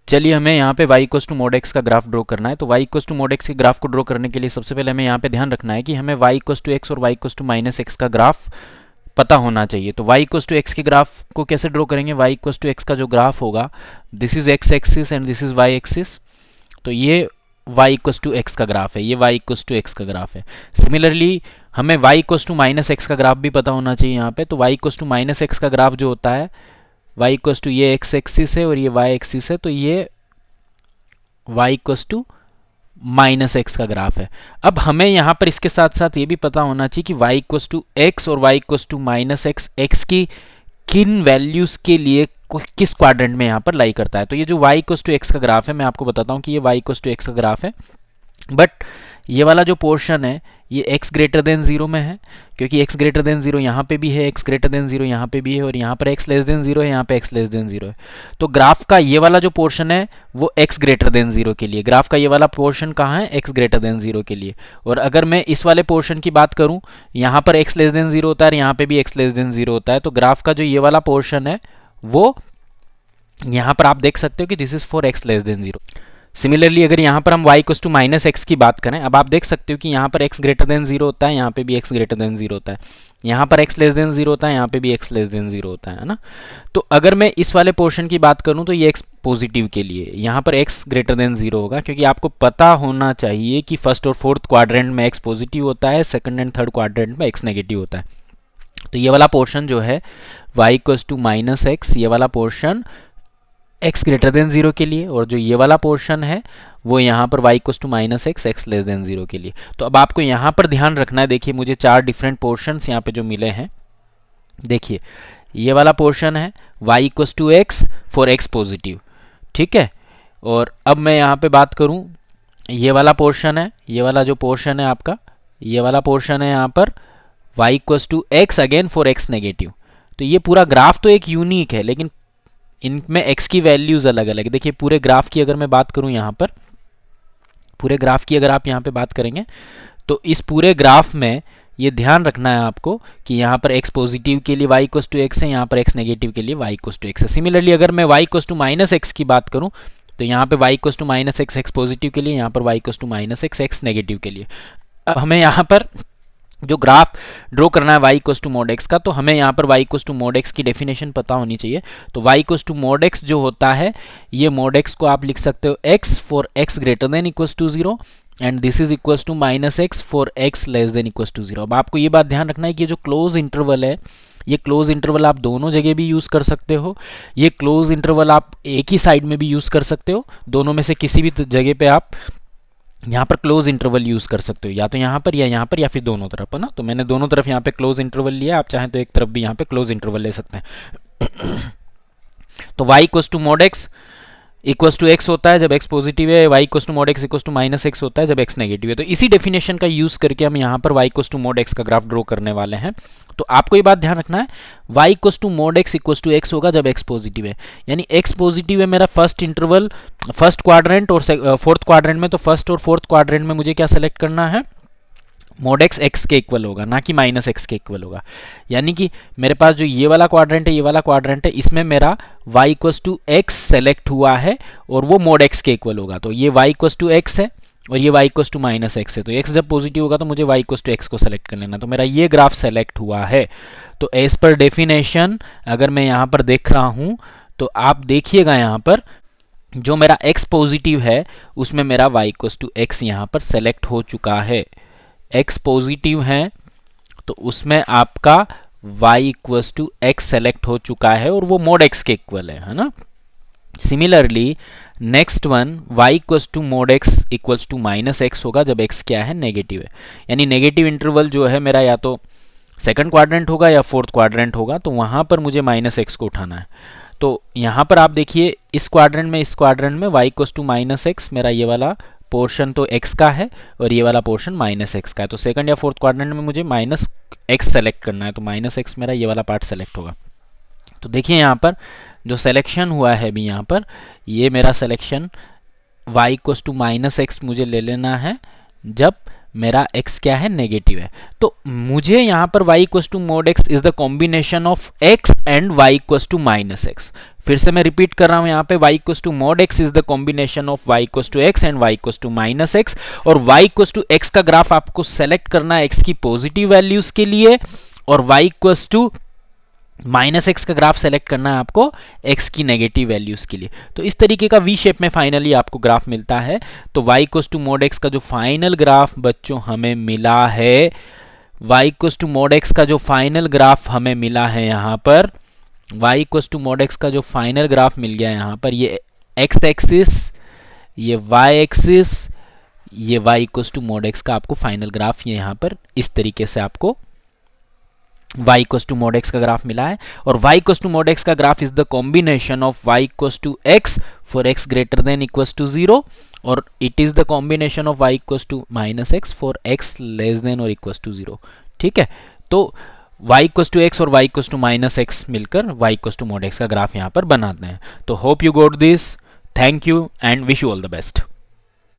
चलिए हमें यहाँ पे y equals to mod x का ग्राफ ड्रॉ करना है। तो y equals to mod x के ग्राफ को ड्रॉ करने के लिए सबसे पहले हमें यहाँ पे ध्यान रखना है कि हमें y इक्वल्स टू एक्स और y equals to minus x का ग्राफ पता होना चाहिए। तो y इक्वल्स टू एक्स के ग्राफ को कैसे ड्रॉ करेंगे? y इक्वल्स टू एक्स का जो ग्राफ होगा, this is x axis and this is y axis. तो ये y इक्वल्स टू एक्स का ग्राफ है, ये y इक्वल्स टू एक्स का ग्राफ है। सिमिलरली हमें y equals to minus x का ग्राफ भी पता होना चाहिए यहाँ पे। तो y equals to minus x का ग्राफ जो होता है, y इक्वल्स टू ये x एक्सिस है और ये y एक्सिस है, तो ये y equals to minus x का ग्राफ है। अब हमें यहाँ पर इसके साथ साथ ये भी पता होना चाहिए कि y इक्वल्स टू एक्स और y equals to minus x x की किन वैल्यूज़ के लिए किस क्वाड्रेंट में यहाँ पर लाई करता है। तो ये जो y इक्वल्स टू एक्स का ग्राफ है, मैं आपको बताता हूँ कि ये y इक्वल्स टू एक्स का ग्राफ है, बट ये वाला जो पोर्शन है ये x ग्रेटर देन 0 में है, क्योंकि x ग्रेटर देन 0 यहाँ पे भी है, x ग्रेटर देन 0 यहाँ पे भी है, और यहाँ पर x लेस देन 0 है, यहाँ पे x लेस देन 0 है। तो ग्राफ का ये वाला जो पोर्शन है वो x ग्रेटर देन 0 के लिए, ग्राफ का ये वाला पोर्शन कहाँ है? x ग्रेटर देन 0 के लिए। और अगर मैं इस वाले पोर्शन की बात करूँ, यहाँ पर x लेस देन 0 होता है और यहाँ पे भी x लेस देन 0 होता है। तो ग्राफ का जो ये वाला पोर्शन है वो यहाँ पर आप देख सकते हो कि this is for x less than 0। Similarly अगर यहाँ पर हम y equals to minus x की बात करें, अब आप देख सकते हो कि यहाँ पर x ग्रेटर देन 0 होता है, यहाँ पे भी x ग्रेटर देन 0 होता है, यहाँ पर x लेस देन 0 होता है, यहाँ पे भी x लेस देन 0 होता है ना। तो अगर मैं इस वाले पोर्शन की बात करूँ तो ये x पॉजिटिव के लिए, यहाँ पर x ग्रेटर देन 0 होगा, क्योंकि आपको पता होना चाहिए कि फर्स्ट और फोर्थ क्वाड्रेंट में x पॉजिटिव होता है, सेकंड एंड थर्ड क्वाड्रेंट में x नेगेटिव होता है। तो ये वाला पोर्शन जो है y equals to minus x, ये वाला पोर्शन x ग्रेटर देन 0 के लिए, और जो ये वाला पोर्शन है वो यहाँ पर y equals to minus x x less than 0 के लिए। तो अब आपको यहाँ पर ध्यान रखना है, देखिए मुझे 4 डिफरेंट पोर्शंस यहाँ पे जो मिले हैं, देखिए ये वाला पोर्शन है y equals to x for x positive, ठीक है। और अब मैं यहाँ पे बात करूँ, ये वाला पोर्शन है, ये वाला जो पोर्शन है आपका, ये वाला पोर्शन है यहाँ पर y equals to x again for x negative. तो ये पूरा ग्राफ तो एक यूनिक है, लेकिन इनमें x की वैल्यूज़ अलग अलग है। देखिए पूरे ग्राफ की अगर मैं बात करूं, यहाँ पर पूरे ग्राफ की अगर आप यहाँ पे बात करेंगे तो इस पूरे ग्राफ में ये ध्यान रखना है आपको कि यहाँ पर x पॉजिटिव के लिए y इक्वल्स टू एक्स है, यहाँ पर x नेगेटिव के लिए y इक्वल्स टू एक्स है। सिमिलरली अगर मैं y equals to minus x की बात करूँ तो यहाँ पे y equals to minus x x positive के लिए, यहाँ पर y equals to minus x x negative के लिए। अब हमें यहाँ पर जो ग्राफ ड्रॉ करना है y equals to mod x का, तो हमें यहाँ पर y equals to mod x की डेफिनेशन पता होनी चाहिए। तो y equals to mod x जो होता है, ये मोड एक्स को आप लिख सकते हो x for x greater than equals to 0 and this is equals to minus x for x less than equals to 0। अब आपको ये बात ध्यान रखना है कि ये जो क्लोज इंटरवल है, ये क्लोज इंटरवल आप दोनों जगह भी यूज़ कर सकते हो। ये क्लोज इंटरवल आप एक ही साइड में भी यूज़ कर सकते हो, दोनों में से किसी भी जगह पे आप यहाँ पर क्लोज इंटरवल यूज़ कर सकते हो, या तो यहाँ पर या फिर दोनों तरफ, है ना। तो मैंने दोनों तरफ यहाँ पे क्लोज इंटरवल लिया, आप चाहें तो एक तरफ भी यहाँ पे क्लोज इंटरवल ले सकते हैं। तो y equals to mod x equals to x होता है जब x पॉजिटिव है, y equals to mod x equals to minus x होता है जब x नेगेटिव है। तो इसी डेफिनेशन का यूज़ करके हम यहाँ पर y equals to mod x का ग्राफ ड्रॉ करने वाले हैं। तो आपको ये बात ध्यान रखना है, y equals to mod x equals to x होगा जब x पॉजिटिव है, यानी x पॉजिटिव है मेरा फर्स्ट इंटरवल, फर्स्ट क्वाड्रेंट और फोर्थ क्वाड्रेंट में। तो फर्स्ट और फोर्थ क्वाड्रेंट में मुझे क्या सेलेक्ट करना है? मोड एक्स एक्स के इक्वल होगा, ना कि माइनस एक्स के इक्वल होगा। यानी कि मेरे पास जो ये वाला क्वाड्रेंट है, ये वाला क्वाड्रेंट है, इसमें मेरा y equals to x select हुआ है और वो मोड एक्स के इक्वल होगा। तो ये y इक्वल्स टू एक्स है और ये y equals to minus x है। तो x जब पॉजिटिव होगा तो मुझे y इक्वल्स टू एक्स को सेलेक्ट कर लेना। तो मेरा ये ग्राफ सेलेक्ट हुआ है। तो एज पर डेफिनेशन अगर मैं यहाँ पर देख रहा हूँ तो आप देखिएगा, यहाँ पर जो मेरा x पॉजिटिव है उसमें मेरा y इक्वल्स टू एक्स यहाँ पर सेलेक्ट हो चुका है। x पॉजिटिव है तो उसमें आपका y equals to x select हो चुका है और वो मोड x के इक्वल है ना। Similarly next one y equals to mod x equals to minus x होगा जब x क्या है? नेगेटिव है। यानी नेगेटिव इंटरवल जो है मेरा या तो सेकंड क्वाड्रेंट होगा या फोर्थ क्वाड्रेंट होगा, तो वहाँ पर मुझे माइनस एक्स को उठाना है। तो यहाँ पर आप देखिए इस क्वाड्रेंट में y equals to minus x, मेरा ये वाला पोर्शन तो x का है और ये वाला पोर्शन माइनस एक्स का है। तो सेकंड या फोर्थ क्वाड्रेंट में मुझे माइनस एक्स सेलेक्ट करना है, तो माइनस एक्स मेरा ये वाला पार्ट सेलेक्ट होगा। तो देखिए यहाँ पर जो सिलेक्शन हुआ है अभी, यहाँ पर ये मेरा selection y equals to minus x मुझे ले लेना है जब मेरा x क्या है? नेगेटिव है। तो मुझे यहाँ पर y equals to mod x is the combination of x and y equals to minus x. फिर से मैं रिपीट कर रहा हूं यहाँ पे y equals to mod x is the combination of y equals to x and y equals to minus x, और y equals to x का ग्राफ आपको सेलेक्ट करना है x की पॉजिटिव वैल्यूज के लिए, और y equals to minus x का ग्राफ सेलेक्ट करना है आपको x की नेगेटिव वैल्यूज के लिए। तो इस तरीके का वी शेप में फाइनली आपको ग्राफ मिलता है। तो y equals to mod x का जो फाइनल ग्राफ बच्चों हमें मिला है, y equals to mod x का जो फाइनल ग्राफ हमें मिला है यहाँ पर, y equals to mod x का जो फाइनल ग्राफ मिल गया यहाँ पर, ये x एक्सिस, ये y एक्सिस, ये y equals to mod x का आपको फाइनल ग्राफ ये यहाँ पर इस तरीके से आपको y equals to mod x का ग्राफ मिला है। और y equals to mod x का graph is the combination of y equals to x for x greater than equals to 0, और it is the combination of y equals to minus x for x less than और equals to 0। ठीक है, तो y equals to x और y equals to minus x मिलकर y equals to mod x का graph यहाँ पर बनाते हैं। तो hope you got this, thank you and wish you all the best.